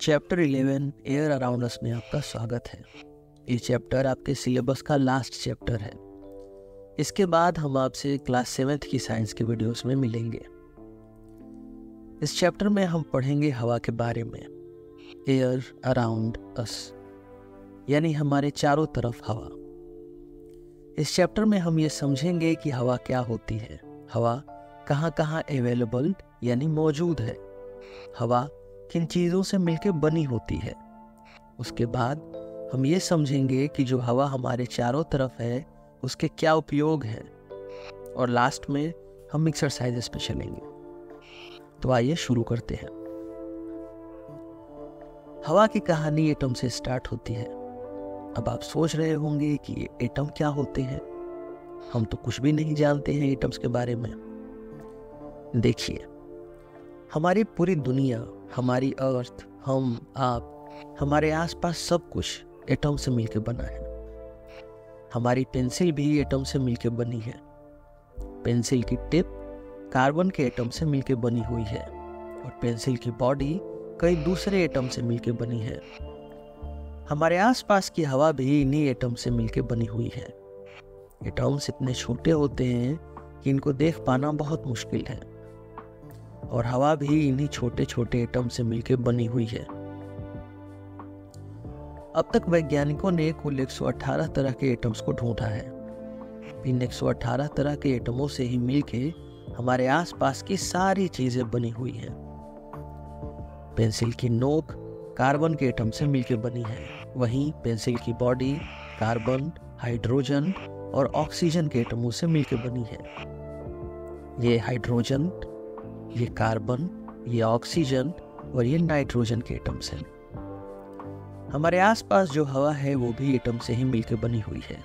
Chapter 11 air around us में आपका स्वागत है। ये चैप्टर आपके सिलेबस का लास्ट चैप्टर है। इसके बाद हम आपसे क्लास 7th की साइंस के वीडियोस में मिलेंगे। इस चैप्टर में हम पढ़ेंगे हवा के बारे में, एयर अराउंड अस, यानी हमारे चारों तरफ हवा। इस चैप्टर में हम ये समझेंगे कि हवा क्या होती है, हवा कहाँ कहाँ अवेलेबल यानी मौजूद है, हवा किन चीज़ों से मिलकर बनी होती है। उसके बाद हम ये समझेंगे कि जो हवा हमारे चारों तरफ है उसके क्या उपयोग हैं, और लास्ट में हम एक्सरसाइजेस पे चलेंगे। तो आइए शुरू करते हैं। हवा की कहानी एटम से स्टार्ट होती है। अब आप सोच रहे होंगे कि ये एटम क्या होते हैं, हम तो कुछ भी नहीं जानते हैं एटम्स के बारे में। देखिए, हमारी पूरी दुनिया, हमारी अर्थ, हम, आप, हमारे आसपास सब कुछ एटम से मिलकर बना है। हमारी पेंसिल भी एटम से मिलकर बनी है। पेंसिल की टिप कार्बन के एटम से मिलकर बनी हुई है, और पेंसिल की बॉडी कई दूसरे एटम से मिलकर बनी है। हमारे आसपास की हवा भी इन्हीं एटम से मिलकर बनी हुई है। एटम्स इतने छोटे होते हैं कि इनको देख पाना बहुत मुश्किल है, और हवा भी इन्हीं छोटे छोटे एटम से मिलकर बनी हुई है। अब तक वैज्ञानिकों ने कुल 118 तरह के एटम्स को ढूंढा है। इन 118 तरह के एटमों से ही मिलकर हमारे आसपास की सारी चीजें बनी हुई हैं। पेंसिल की नोक कार्बन के एटम से मिलकर बनी है, वहीं पेंसिल की बॉडी कार्बन, हाइड्रोजन और ऑक्सीजन के एटमों से मिलकर बनी है। ये हाइड्रोजन, ये कार्बन, ये ऑक्सीजन और ये नाइट्रोजन के एटम्स हैं। हमारे आसपास जो हवा है वो भी एटम से ही मिलकर बनी हुई है।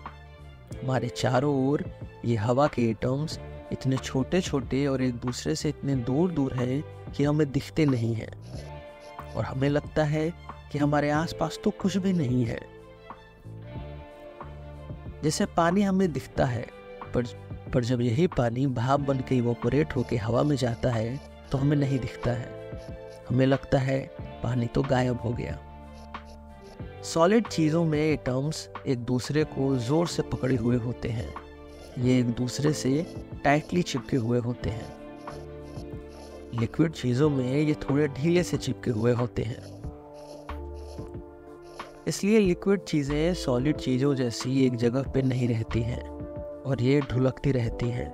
हमारे चारों ओर ये हवा के एटम्स इतने छोटे छोटे और एक दूसरे से इतने दूर दूर हैं कि हमें दिखते नहीं हैं, और हमें लगता है कि हमारे आसपास तो कुछ भी नहीं है। जैसे पानी हमें दिखता है, पर जब यही पानी भाप बन के इवोपोरेट होके हवा में जाता है तो हमें नहीं दिखता है। हमें लगता है पानी तो गायब हो गया। सॉलिड चीज़ों में एटम्स एक दूसरे को जोर से पकड़े हुए होते हैं। ये एक दूसरे से टाइटली चिपके हुए होते हैं। लिक्विड चीज़ों में ये थोड़े ढीले से चिपके हुए होते हैं। इसलिए लिक्विड चीज़ें सॉलिड चीज़ों जैसी एक जगह पे नहीं रहती हैं, और ये ढुलकती रहती हैं,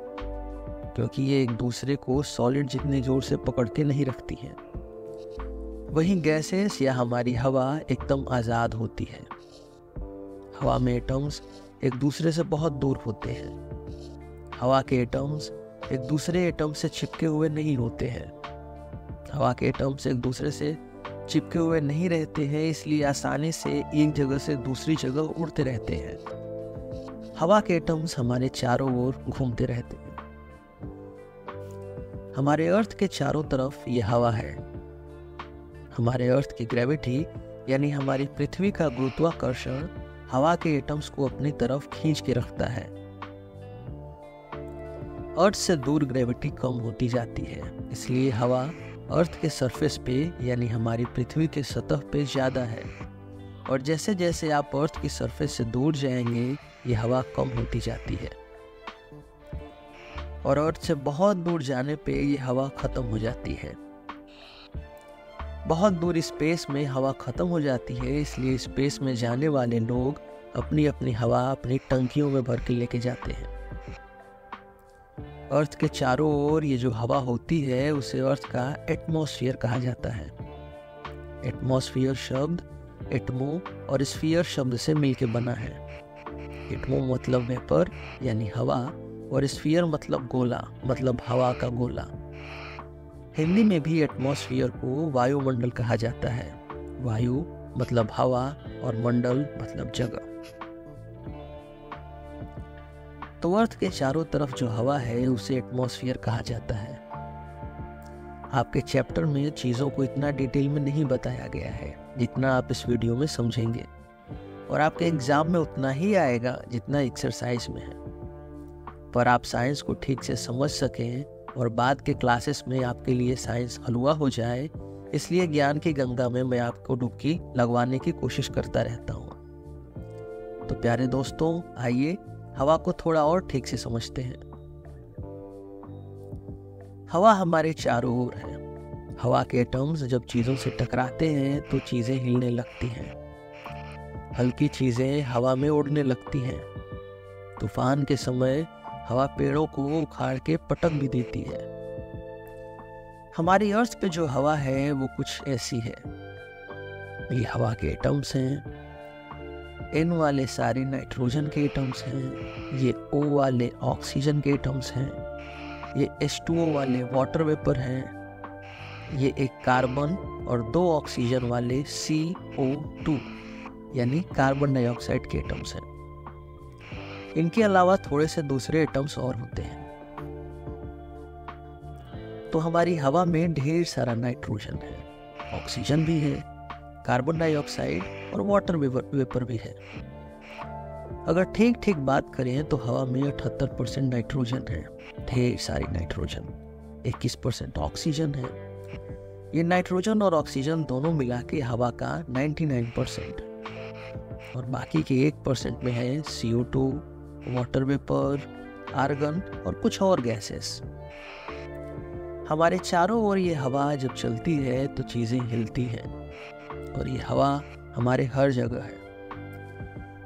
क्योंकि ये एक दूसरे को सॉलिड जितने जोर से पकड़ के नहीं रखती हैं। वहीं गैसेस या हमारी हवा एकदम आज़ाद होती है। हवा में एटम्स एक दूसरे से बहुत दूर होते हैं। हवा के एटम्स एक दूसरे एटम से चिपके हुए नहीं होते हैं। हवा के एटम्स एक दूसरे से चिपके हुए नहीं रहते हैं, इसलिए आसानी से एक जगह से दूसरी जगह उड़ते रहते हैं। हवा के एटम्स हमारे चारों ओर घूमते रहते हैं। हमारे अर्थ के चारों तरफ ये हवा है। हमारे अर्थ की ग्रेविटी यानी हमारी पृथ्वी का गुरुत्वाकर्षण हवा के एटम्स को अपनी तरफ खींच के रखता है। अर्थ से दूर ग्रेविटी कम होती जाती है, इसलिए हवा अर्थ के सरफेस पे यानी हमारी पृथ्वी के सतह पे ज़्यादा है, और जैसे जैसे आप अर्थ की सरफेस से दूर जाएंगे ये हवा कम होती जाती है, और अर्थ से बहुत दूर जाने पे ये हवा ख़त्म हो जाती है। बहुत दूर स्पेस में हवा ख़त्म हो जाती है, इसलिए स्पेस में जाने वाले लोग अपनी अपनी हवा अपनी टंकियों में भर के लेके जाते हैं। अर्थ के चारों ओर ये जो हवा होती है उसे अर्थ का एटमॉस्फेयर कहा जाता है। एटमॉस्फेयर शब्द एटमो और स्फीयर शब्द से मिलकर बना है। एटमो मतलब वेपर यानी हवा, और स्फीयर मतलब गोला, मतलब हवा का गोला। हिंदी में भी एटमॉस्फेयर को वायुमंडल कहा जाता है। वायु मतलब हवा और मंडल मतलब जगह। तो अर्थ के चारों तरफ जो हवा है उसे एटमॉस्फेयर कहा जाता है। आपके चैप्टर में चीज़ों को इतना डिटेल में नहीं बताया गया है जितना आप इस वीडियो में समझेंगे, और आपके एग्जाम में उतना ही आएगा जितना एक्सरसाइज में है। पर आप साइंस को ठीक से समझ सकें और बाद के क्लासेस में आपके लिए साइंस हलवा हो जाए, इसलिए ज्ञान की गंगा में मैं आपको डुबकी लगवाने की कोशिश करता रहता हूँ। तो प्यारे दोस्तों, आइए हवा को थोड़ा और ठीक से समझते हैं। हवा हमारे चारों ओर है। हवा के एटम्स जब चीजों से टकराते हैं तो चीजें हिलने लगती हैं। हल्की चीजें हवा में उड़ने लगती हैं। तूफान के समय हवा पेड़ों को उखाड़ के पटक भी देती है। हमारी अर्थ पे जो हवा है वो कुछ ऐसी है। ये हवा के एटम्स हैं। N वाले सारे नाइट्रोजन के एटम्स हैं। ये O वाले ऑक्सीजन के एटम्स हैं। ये H2O वाले वाटर वेपर हैं। ये एक कार्बन और 2 ऑक्सीजन वाले CO2 यानी कार्बन डाइऑक्साइड के एटम्स हैं। इनके अलावा थोड़े से दूसरे एटम्स और होते हैं। तो हमारी हवा में ढेर सारा नाइट्रोजन है, ऑक्सीजन भी है, कार्बन डाइऑक्साइड और वाटर वेपर भी है। अगर ठीक ठीक बात करें तो हवा में 78% नाइट्रोजन है, ढेर सारी नाइट्रोजन। 21% ऑक्सीजन है। ये नाइट्रोजन और ऑक्सीजन दोनों मिला के हवा का 99% और बाकी के 1% में है CO2, वाटर वेपर, आर्गन और कुछ और गैसेस। हमारे चारों ओर ये हवा जब चलती है तो चीजें हिलती हैं और ये हवा हमारे हर जगह है।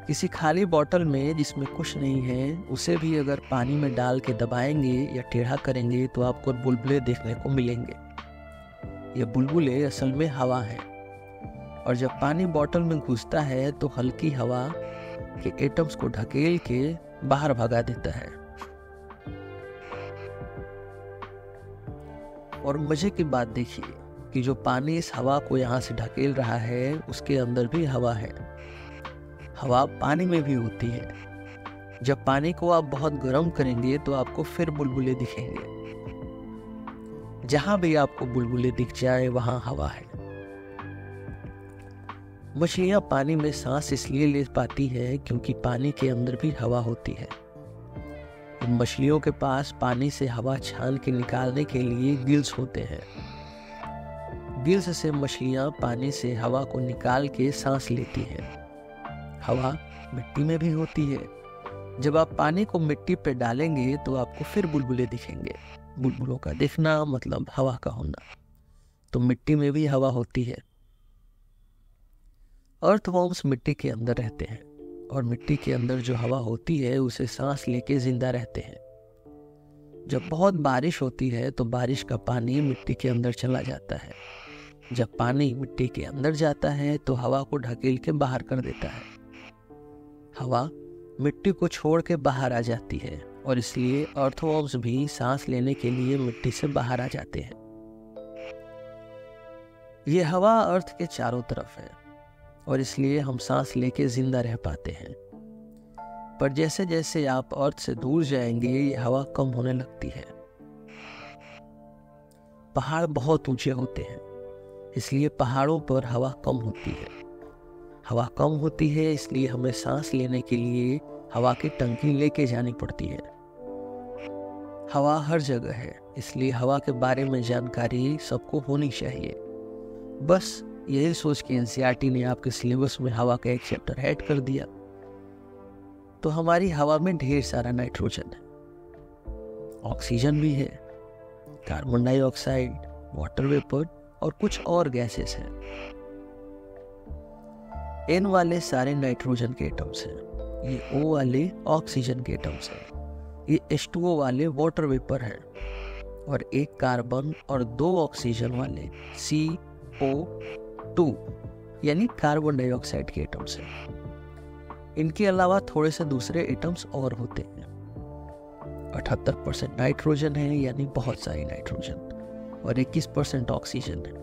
किसी खाली बोतल में जिसमें कुछ नहीं है, उसे भी अगर पानी में डाल के दबाएंगे या टेढ़ा करेंगे तो आपको बुलबुले देखने को मिलेंगे। ये बुलबुले असल में हवा है और जब पानी बोतल में घुसता है तो हल्की हवा के एटम्स को ढकेल के बाहर भगा देता है। और मजे की बात देखिए कि जो पानी इस हवा को यहाँ से ढकेल रहा है उसके अंदर भी हवा है। हवा पानी में भी होती है। जब पानी को आप बहुत गर्म करेंगे तो आपको फिर बुलबुले दिखेंगे। जहां भी आपको बुलबुले दिख जाए वहां हवा है। मछलियां पानी में सांस इसलिए ले पाती है क्योंकि पानी के अंदर भी हवा होती है। मछलियों के पास पानी से हवा छान के निकालने के लिए गिल्स होते हैं। गिल्स से मछलियां पानी से हवा को निकाल के सांस लेती हैं। हवा मिट्टी में भी होती है। जब आप पानी को मिट्टी पे डालेंगे तो आपको फिर बुलबुले दिखेंगे। बुलबुलों का दिखना मतलब हवा का होना। तो मिट्टी में भी हवा होती है। अर्थवॉर्म्स मिट्टी के अंदर रहते हैं और मिट्टी के अंदर जो हवा होती है उसे सांस लेके जिंदा रहते हैं। जब बहुत बारिश होती है तो बारिश का पानी मिट्टी के अंदर चला जाता है। जब पानी मिट्टी के अंदर जाता है तो हवा को ढकेल के बाहर कर देता है। हवा मिट्टी को छोड़ के बाहर आ जाती है और इसलिए अर्थवॉर्म्स भी सांस लेने के लिए मिट्टी से बाहर आ जाते हैं। ये हवा अर्थ के चारों तरफ है और इसलिए हम सांस लेके जिंदा रह पाते हैं। पर जैसे जैसे आप अर्थ से दूर जाएंगे ये हवा कम होने लगती है। पहाड़ बहुत ऊंचे होते हैं इसलिए पहाड़ों पर हवा कम होती है। हवा कम होती है इसलिए हमें सांस लेने के लिए हवा की टंकी लेके जानी पड़ती है। हवा हर जगह है इसलिए हवा के बारे में जानकारी सबको होनी चाहिए। बस यही सोच के एनसीईआरटी ने आपके सिलेबस में हवा का एक चैप्टर ऐड कर दिया। तो हमारी हवा में ढेर सारा नाइट्रोजन है, ऑक्सीजन भी है, कार्बन डाइऑक्साइड, वाटर वेपर और कुछ और गैसेस हैं। N वाले सारे नाइट्रोजन के एटम्स हैं। ये O वाले ऑक्सीजन के एटम्स हैं। ये H2O वाले वाटर वेपर हैं और एक कार्बन और 2 ऑक्सीजन वाले CO2 यानी कार्बन डाइऑक्साइड के एटम्स हैं। इनके अलावा थोड़े से दूसरे एटम्स और होते हैं। 78% नाइट्रोजन है यानी बहुत सारी नाइट्रोजन और 21% ऑक्सीजन है।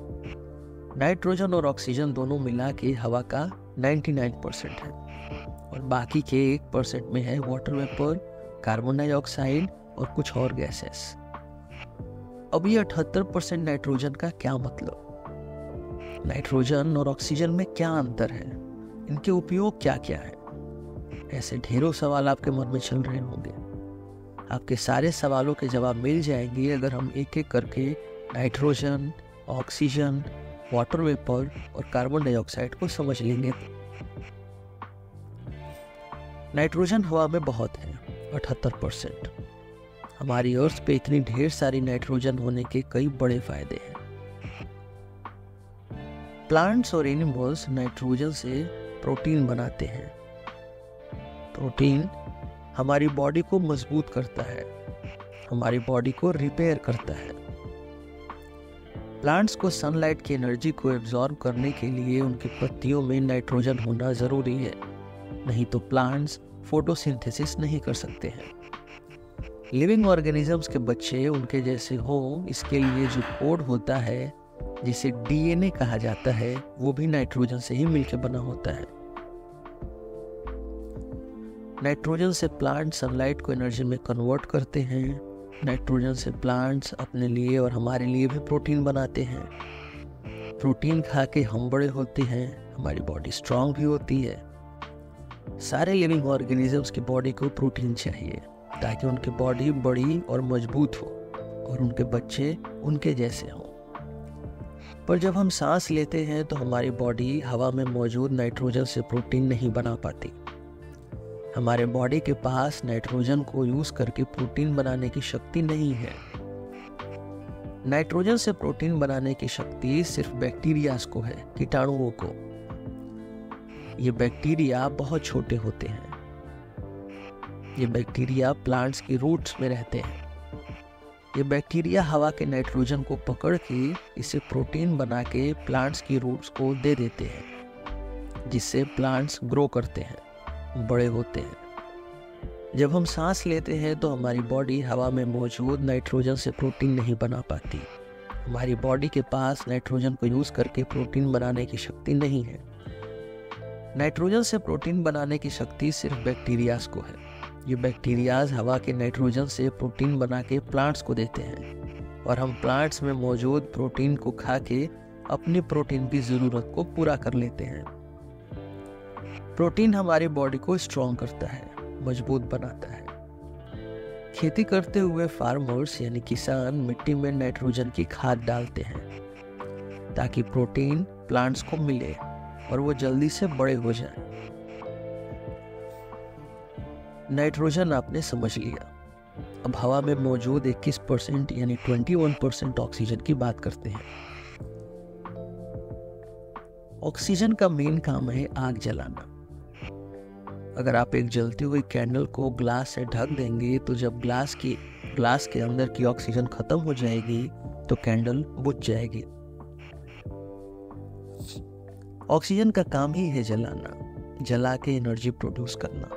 नाइट्रोजन और ऑक्सीजन दोनों मिला के हवा का 99% है और बाकी के 1% में है वाटर वेपर, कार्बन डाइऑक्साइड और कुछ और गैसेस। अब ये 78% नाइट्रोजन का क्या मतलब? नाइट्रोजन और ऑक्सीजन में क्या अंतर है? इनके उपयोग क्या क्या है? ऐसे ढेरों सवाल आपके मन में चल रहे होंगे। आपके सारे सवालों के जवाब मिल जाएंगे अगर हम एक एक करके नाइट्रोजन, ऑक्सीजन, वाटर वेपर और कार्बन डाइऑक्साइड को समझ लेंगे तो नाइट्रोजन हवा में बहुत है, 78%। हमारी अर्थ पे इतनी ढेर सारी नाइट्रोजन होने के कई बड़े फायदे हैं। प्लांट्स और एनिमल्स नाइट्रोजन से प्रोटीन बनाते हैं। प्रोटीन हमारी बॉडी को मजबूत करता है, हमारी बॉडी को रिपेयर करता है। प्लांट्स को सनलाइट की एनर्जी को एब्जॉर्ब करने के लिए उनकी पत्तियों में नाइट्रोजन होना जरूरी है, नहीं तो प्लांट्स फोटोसिंथेसिस नहीं कर सकते हैं। लिविंग ऑर्गेनिजम्स के बच्चे उनके जैसे हों, इसके लिए जो कोड होता है जिसे डीएनए कहा जाता है, वो भी नाइट्रोजन से ही मिलकर बना होता है। नाइट्रोजन से प्लांट सनलाइट को एनर्जी में कन्वर्ट करते हैं। नाइट्रोजन से प्लांट्स अपने लिए और हमारे लिए भी प्रोटीन बनाते हैं। प्रोटीन खा के हम बड़े होते हैं, हमारी बॉडी स्ट्रांग भी होती है। सारे लिविंग ऑर्गेनिजम्स की बॉडी को प्रोटीन चाहिए ताकि उनकी बॉडी बड़ी और मजबूत हो और उनके बच्चे उनके जैसे हों। पर जब हम सांस लेते हैं तो हमारी बॉडी हवा में मौजूद नाइट्रोजन से प्रोटीन नहीं बना पाती। हमारे बॉडी के पास नाइट्रोजन को यूज करके प्रोटीन बनाने की शक्ति नहीं है। नाइट्रोजन से प्रोटीन बनाने की शक्ति सिर्फ बैक्टीरियाज को है, कीटाणुओं को। ये बैक्टीरिया बहुत छोटे होते हैं। ये बैक्टीरिया प्लांट्स की रूट्स में रहते हैं। ये बैक्टीरिया हवा के नाइट्रोजन को पकड़ के इसे प्रोटीन बना के प्लांट्स की रूट्स को दे देते हैं, जिससे प्लांट्स ग्रो करते हैं, बड़े होते हैं। जब हम सांस लेते हैं तो हमारी बॉडी हवा में मौजूद नाइट्रोजन से प्रोटीन नहीं बना पाती। हमारी बॉडी के पास नाइट्रोजन को यूज करके प्रोटीन बनाने की शक्ति नहीं है। नाइट्रोजन से प्रोटीन बनाने की शक्ति सिर्फ बैक्टीरियाज को है। ये बैक्टीरियाज हवा के नाइट्रोजन से प्रोटीन बना के प्लांट्स को देते हैं और हम प्लांट्स में मौजूद प्रोटीन को खा के अपनी प्रोटीन की जरूरत को पूरा कर लेते हैं। प्रोटीन हमारी बॉडी को स्ट्रॉन्ग करता है, मजबूत बनाता है। खेती करते हुए फार्मर्स यानी किसान मिट्टी में नाइट्रोजन की खाद डालते हैं ताकि प्रोटीन प्लांट्स को मिले और वो जल्दी से बड़े हो जाएं। नाइट्रोजन आपने समझ लिया। अब हवा में मौजूद 21% यानी 21% ऑक्सीजन की बात करते हैं। ऑक्सीजन का मेन काम है आग जलाना। अगर आप एक जलती हुई कैंडल को ग्लास से ढक देंगे तो जब ग्लास के अंदर की ऑक्सीजन खत्म हो जाएगी तो कैंडल बुझ जाएगी। ऑक्सीजन का काम ही है जलाना, जला के एनर्जी प्रोड्यूस करना।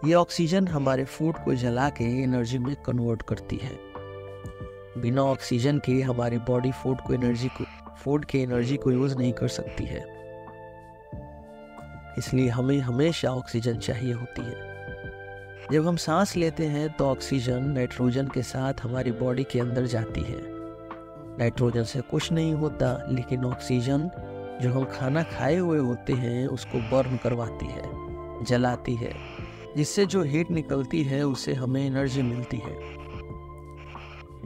ये ऑक्सीजन हमारे फूड को जला के एनर्जी में कन्वर्ट करती है। बिना ऑक्सीजन के हमारी बॉडी फूड के एनर्जी को यूज नहीं कर सकती है। इसलिए हमें हमेशा ऑक्सीजन चाहिए होती है। जब हम सांस लेते हैं तो ऑक्सीजन नाइट्रोजन के साथ हमारी बॉडी के अंदर जाती है। नाइट्रोजन से कुछ नहीं होता, लेकिन ऑक्सीजन जो हम खाना खाए हुए होते हैं उसको बर्न करवाती है, जलाती है, जिससे जो हीट निकलती है उससे हमें एनर्जी मिलती है।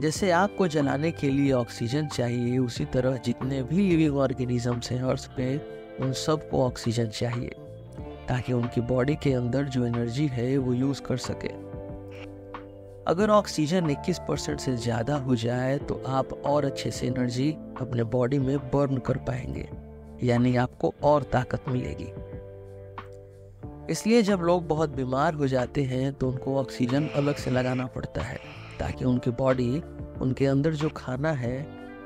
जैसे आग को जलाने के लिए ऑक्सीजन चाहिए, उसी तरह जितने भी लिविंग ऑर्गेनिजम्स हैं अर्थ पे, उन सबको ऑक्सीजन चाहिए ताकि उनकी बॉडी के अंदर जो एनर्जी है वो यूज कर सके। अगर ऑक्सीजन 21% से ज़्यादा हो जाए तो आप और अच्छे से एनर्जी अपने बॉडी में बर्न कर पाएंगे, यानी आपको और ताकत मिलेगी। इसलिए जब लोग बहुत बीमार हो जाते हैं तो उनको ऑक्सीजन अलग से लगाना पड़ता है ताकि उनकी बॉडी उनके अंदर जो खाना है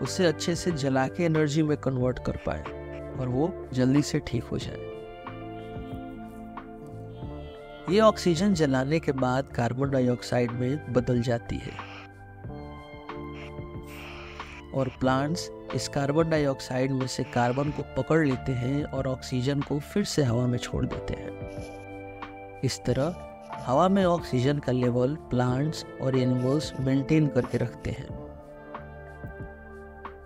उसे अच्छे से जला के एनर्जी में कन्वर्ट कर पाए और वो जल्दी से ठीक हो जाए। ये ऑक्सीजन जलाने के बाद कार्बन डाइऑक्साइड में बदल जाती है और प्लांट्स इस कार्बन डाइऑक्साइड में से कार्बन को पकड़ लेते हैं और ऑक्सीजन को फिर से हवा में छोड़ देते हैं। इस तरह हवा में ऑक्सीजन का लेवल प्लांट्स और एनिमल्स मेंटेन करके रखते हैं।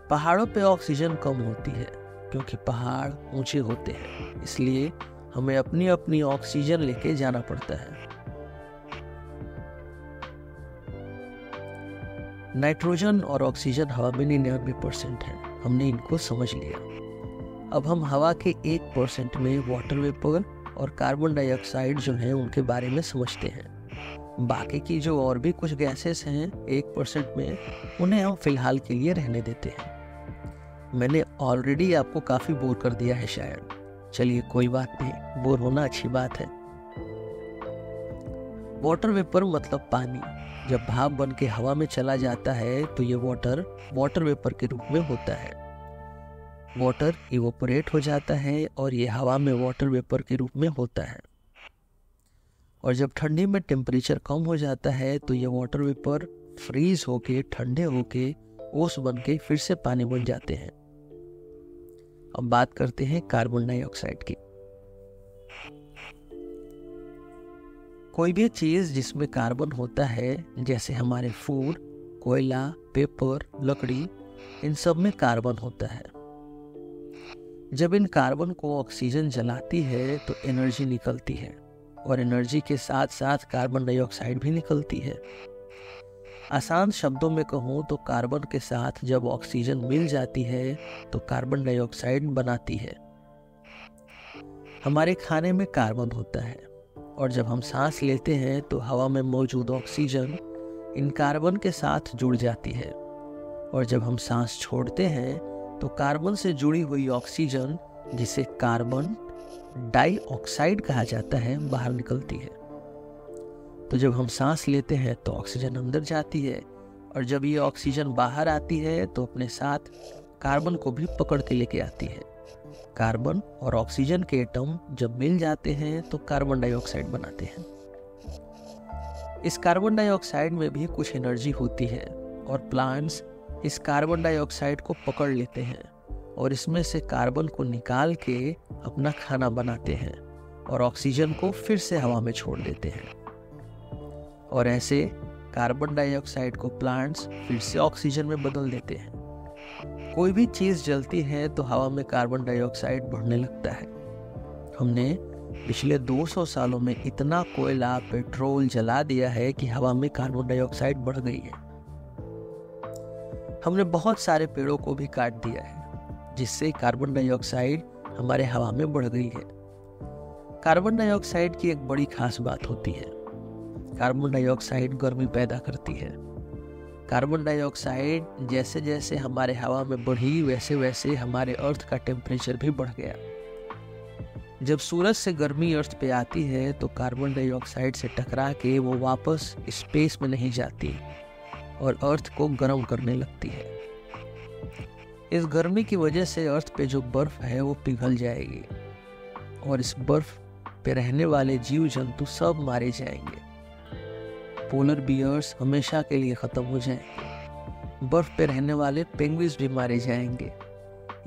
पहाड़ों पे ऑक्सीजन कम होती है क्योंकि पहाड़ ऊंचे होते हैं, इसलिए हमें अपनी अपनी ऑक्सीजन लेके जाना पड़ता है। नाइट्रोजन और ऑक्सीजन हवा में 99% है। हमने इनको समझ लिया। अब हम हवा के 1% में वाटर वेपर और कार्बन डाइऑक्साइड जो है उनके बारे में समझते हैं। बाकी की जो और भी कुछ गैसेस हैं 1% में, उन्हें हम फिलहाल के लिए रहने देते हैं। मैंने ऑलरेडी आपको काफ़ी बोर कर दिया है शायद। चलिए कोई बात नहीं, बोर होना अच्छी बात है। वाटर वेपर मतलब पानी जब भाप बन के हवा में चला जाता है तो ये वाटर वेपर के रूप में होता है। वाटर इवोपरेट हो जाता है और ये हवा में वाटर वेपर के रूप में होता है। और जब ठंडी में टेम्परेचर कम हो जाता है तो ये वाटर वेपर फ्रीज होके, ठंडे होके, ओस बन के फिर से पानी बन जाते हैं। अब बात करते हैं कार्बन डाइऑक्साइड की। कोई भी चीज जिसमें कार्बन होता है, जैसे हमारे फूड, कोयला, पेपर, लकड़ी, इन सब में कार्बन होता है। जब इन कार्बन को ऑक्सीजन जलाती है तो एनर्जी निकलती है और एनर्जी के साथ साथ कार्बन डाइऑक्साइड भी निकलती है। आसान शब्दों में कहूँ तो कार्बन के साथ जब ऑक्सीजन मिल जाती है तो कार्बन डाइऑक्साइड बनाती है। हमारे खाने में कार्बन होता है और जब हम सांस लेते हैं तो हवा में मौजूद ऑक्सीजन इन कार्बन के साथ जुड़ जाती है और जब हम सांस छोड़ते हैं तो कार्बन से जुड़ी हुई ऑक्सीजन, जिसे कार्बन डाइऑक्साइड कहा जाता है, बाहर निकलती है। तो जब हम सांस लेते हैं तो ऑक्सीजन अंदर जाती है और जब ये ऑक्सीजन बाहर आती है तो अपने साथ कार्बन को भी पकड़ के लेके आती है। कार्बन और ऑक्सीजन के एटम जब मिल जाते हैं तो कार्बन डाइऑक्साइड बनाते हैं। इस कार्बन डाइऑक्साइड में भी कुछ एनर्जी होती है और प्लांट्स इस कार्बन डाइऑक्साइड को पकड़ लेते हैं और इसमें से कार्बन को निकाल के अपना खाना बनाते हैं और ऑक्सीजन को फिर से हवा में छोड़ देते हैं। और ऐसे कार्बन डाइऑक्साइड को प्लांट्स फिर से ऑक्सीजन में बदल देते हैं। कोई भी चीज़ जलती है तो हवा में कार्बन डाइऑक्साइड बढ़ने लगता है। हमने पिछले 200 सालों में इतना कोयला, पेट्रोल जला दिया है कि हवा में कार्बन डाइऑक्साइड बढ़ गई है। हमने बहुत सारे पेड़ों को भी काट दिया है, जिससे कार्बन डाइऑक्साइड हमारे हवा में बढ़ गई है। कार्बन डाइऑक्साइड की एक बड़ी खास बात होती है, कार्बन डाइऑक्साइड गर्मी पैदा करती है। कार्बन डाइऑक्साइड जैसे जैसे हमारे हवा में बढ़ी वैसे वैसे हमारे अर्थ का टेम्परेचर भी बढ़ गया। जब सूरज से गर्मी अर्थ पे आती है तो कार्बन डाइऑक्साइड से टकरा के वो वापस स्पेस में नहीं जाती और अर्थ को गर्म करने लगती है। इस गर्मी की वजह से अर्थ पे जो बर्फ है वो पिघल जाएगी और इस बर्फ पे रहने वाले जीव जंतु सब मारे जाएंगे। पोलर बियर्स हमेशा के लिए खत्म हो जाएंगे। बर्फ पे रहने वाले पेंगुइन्स भी मारे जाएंगे।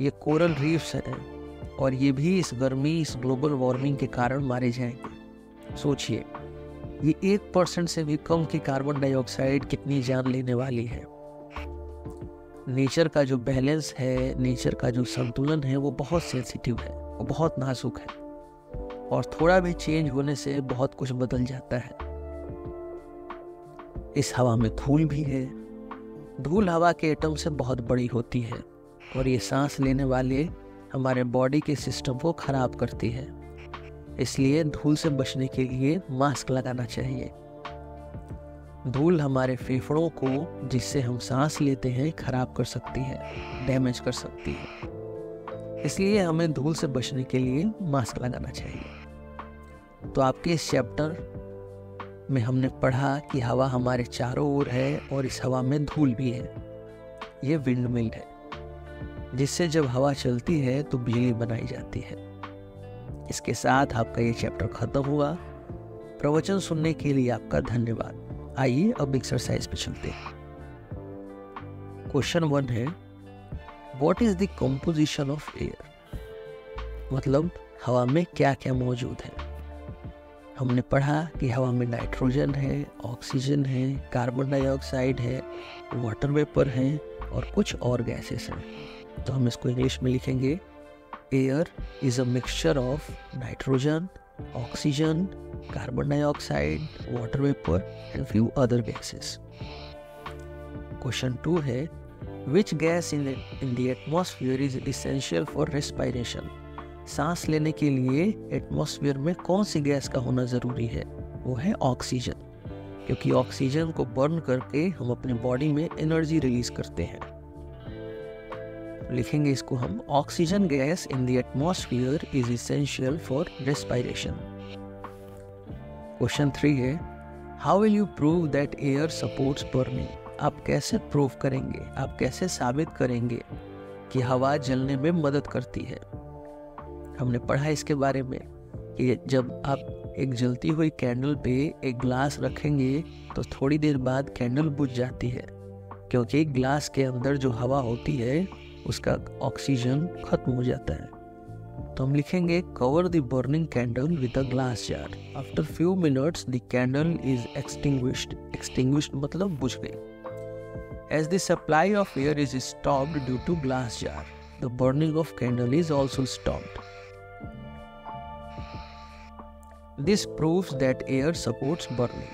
ये कोरल रीफ्स हैं और ये भी इस गर्मी, इस ग्लोबल वार्मिंग के कारण मारे जाएंगे। सोचिए, ये 1% से भी कम की कार्बन डाइऑक्साइड कितनी जान लेने वाली है। नेचर का जो बैलेंस है, नेचर का जो संतुलन है, वो बहुत सेंसिटिव है, वो बहुत नाजुक है और थोड़ा भी चेंज होने से बहुत कुछ बदल जाता है। इस हवा में धूल भी है। धूल हवा के एटम से बहुत बड़ी होती है और ये सांस लेने वाले हमारे बॉडी के सिस्टम को खराब करती है। इसलिए धूल से बचने के लिए मास्क लगाना चाहिए। धूल हमारे फेफड़ों को, जिससे हम सांस लेते हैं, खराब कर सकती है, डैमेज कर सकती है। इसलिए हमें धूल से बचने के लिए मास्क लगाना चाहिए। तो आपके इस चैप्टर में हमने पढ़ा कि हवा हमारे चारों ओर है और इस हवा में धूल भी है। ये विंड मिल है, जिससे जब हवा चलती है तो बिजली बनाई जाती है। इसके साथ आपका ये चैप्टर खत्म हुआ। प्रवचन सुनने के लिए आपका धन्यवाद। आइए अब एक्सरसाइज पे चलते हैं। क्वेश्चन 1 है, what is the composition of air? मतलब हवा में क्या क्या मौजूद है। हमने पढ़ा कि हवा में नाइट्रोजन है, ऑक्सीजन है, कार्बन डाइऑक्साइड है, वाटर वेपर है और कुछ और गैसेस हैं। तो हम इसको इंग्लिश में लिखेंगे, air is a mixture of nitrogen, oxygen, carbon dioxide, water vapour and few other gases. Question 2 है, which gas in the atmosphere is essential for respiration? सांस लेने के लिए एटमॉस्फेयर में कौन सी गैस का होना ज़रूरी है? वो है ऑक्सीजन, क्योंकि ऑक्सीजन को बर्न करके हम अपने बॉडी में एनर्जी रिलीज करते हैं। लिखेंगे इसको हम, oxygen gas in the atmosphere is essential for respiration. Question 3 है, how will you prove that air supports burning? आप कैसे प्रूव करेंगे, आप कैसे साबित करेंगे कि हवा जलने में मदद करती है? हमने पढ़ा इसके बारे में कि जब आप एक जलती हुई कैंडल पे एक ग्लास रखेंगे तो थोड़ी देर बाद कैंडल बुझ जाती है, क्योंकि ग्लास के अंदर जो हवा होती है उसका ऑक्सीजन खत्म हो जाता है। तो हम लिखेंगे, cover the burning candle with a glass jar. After few minutes the candle is extinguished. Extinguished मतलब बुझ गई। As the supply of air is stopped due to glass jar, the burning of candle is also stopped. This proves that air supports burning.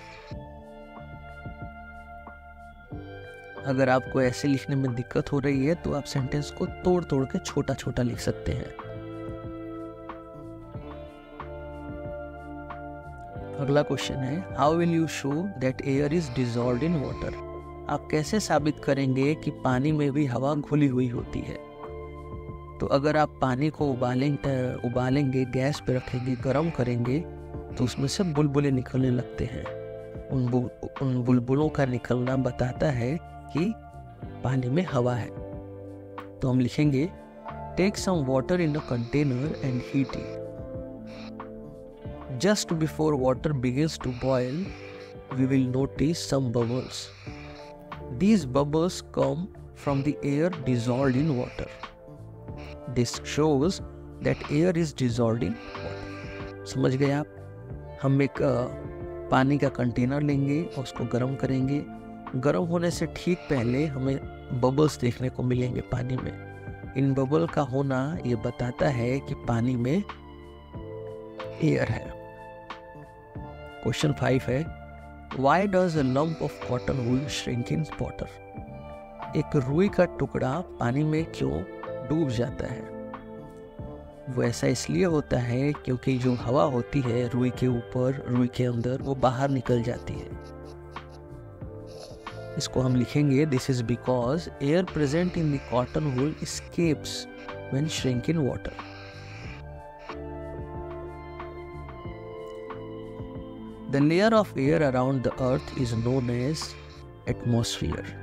अगर आपको ऐसे लिखने में दिक्कत हो रही है तो आप सेंटेंस को तोड़ तोड़ के छोटा छोटा लिख सकते हैं। अगला क्वेश्चन है, how will you show that air is dissolved in water? आप कैसे साबित करेंगे कि पानी में भी हवा घुली हुई होती है? तो अगर आप पानी को उबालेंगे, गैस पे रखेंगे, गर्म करेंगे तो उसमें से बुलबुले निकलने लगते हैं। उन बुलबुलों का निकलना बताता है कि पानी में हवा है। तो हम लिखेंगे, take some water in a container and heat it. Just before water begins to boil we will notice some bubbles. These bubbles come from the air dissolved in water. This shows that air is dissolved in water. समझ गए आप? हम एक पानी का container लेंगे और उसको गर्म करेंगे। गर्म होने से ठीक पहले हमें बबल्स देखने को मिलेंगे पानी में। इन बबल का होना ये बताता है कि पानी में एयर है। क्वेश्चन 5 है, why does a lump of cotton wool shrink in water? एक रुई का टुकड़ा पानी में क्यों डूब जाता है? वो ऐसा इसलिए होता है क्योंकि जो हवा होती है रुई के ऊपर, रुई के अंदर, वो बाहर निकल जाती है। इसको हम लिखेंगे, this is because air present in the cotton wool escapes when shrink in water. The layer of air around the earth is known as atmosphere.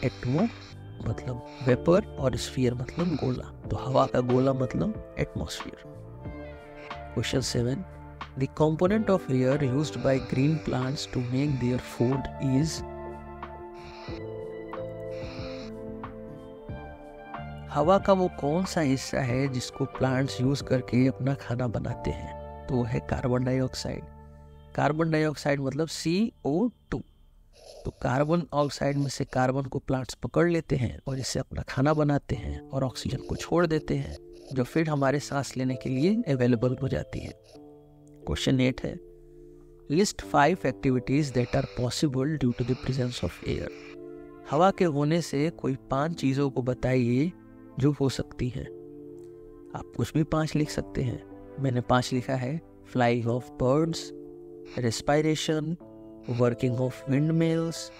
Atmo मतलब वेपर और स्फीयर मतलब गोला, तो हवा का गोला मतलब atmosphere. Question 7, the component of air used by green plants to make their food is? हवा का वो कौन सा हिस्सा है जिसको प्लांट्स यूज करके अपना खाना बनाते हैं? तो वो है कार्बन डाइऑक्साइड। कार्बन डाइऑक्साइड मतलब CO2। तो कार्बन ऑक्साइड में से कार्बन को प्लांट्स पकड़ लेते हैं और इससे अपना खाना बनाते हैं और ऑक्सीजन को छोड़ देते हैं, जो फिर हमारे सांस लेने के लिए अवेलेबल हो जाती है। क्वेश्चन 8 है, list 5 activities that are possible due to the presence of air. हवा के होने से कोई 5 चीजों को बताइए जो हो सकती हैं। आप कुछ भी 5 लिख सकते हैं। मैंने 5 लिखा है, flying of birds, respiration, working of wind mills,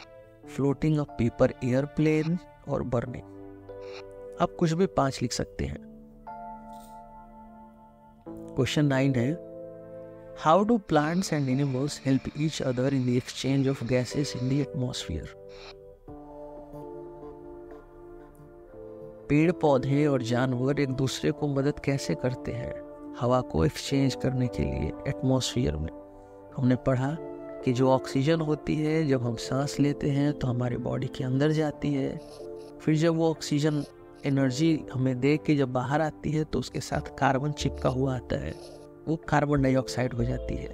floating of paper airplane और बर्निंग। आप कुछ भी 5 लिख सकते हैं। क्वेश्चन 9 है, how do plants and animals help each other in the exchange of gases in the atmosphere? पेड़ पौधे और जानवर एक दूसरे को मदद कैसे करते हैं हवा को एक्सचेंज करने के लिए एटमॉस्फेयर में? हमने पढ़ा कि जो ऑक्सीजन होती है जब हम सांस लेते हैं तो हमारे बॉडी के अंदर जाती है, फिर जब वो ऑक्सीजन एनर्जी हमें दे के जब बाहर आती है तो उसके साथ कार्बन चिपका हुआ आता है, वो कार्बन डाइऑक्साइड हो जाती है।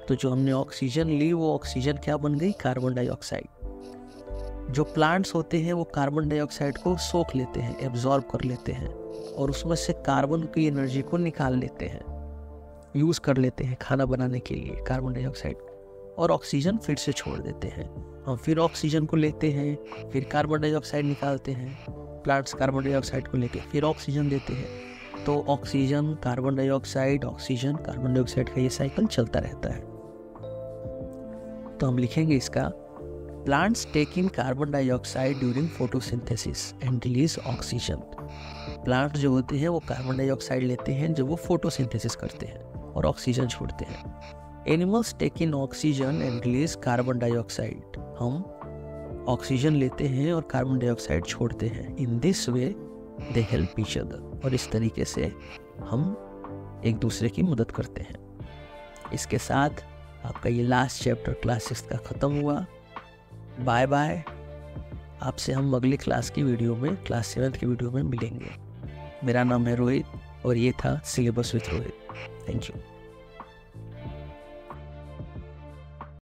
तो जो हमने ऑक्सीजन ली वो ऑक्सीजन क्या बन गई? Carbon dioxide. जो प्लांट्स होते हैं वो कार्बन डाइऑक्साइड को सोख लेते हैं, एब्जॉर्ब कर लेते हैं और उसमें से कार्बन की एनर्जी को निकाल लेते हैं, यूज़ कर लेते हैं खाना बनाने के लिए कार्बन डाइऑक्साइड। और ऑक्सीजन फिर से छोड़ देते हैं। हम फिर ऑक्सीजन को लेते हैं, फिर कार्बन डाइऑक्साइड निकालते हैं। प्लांट्स कार्बन डाइऑक्साइड को लेके फिर ऑक्सीजन देते हैं। तो ऑक्सीजन कार्बन डाइऑक्साइड का ये साइकिल चलता रहता है। तो हम लिखेंगे इसका, plants take in carbon dioxide during photosynthesis and release oxygen. Plant जो होते हैं वो कार्बन डाइऑक्साइड लेते हैं जब वो फोटोसिंथेसिस करते हैं और ऑक्सीजन छोड़ते हैं। Animals take in oxygen and release carbon dioxide. हम ऑक्सीजन लेते हैं और कार्बन डाइऑक्साइड छोड़ते हैं। In this way they help each other. और इस तरीके से हम एक दूसरे की मदद करते हैं। इसके साथ आपका ये लास्ट चैप्टर क्लास 6 का ख़त्म हुआ। Bye bye. आपसे हम अगली क्लास की वीडियो में, क्लास 7 की वीडियो में मिलेंगे। मेरा नाम है रोहित और ये था syllabus with Rohit. Thank you.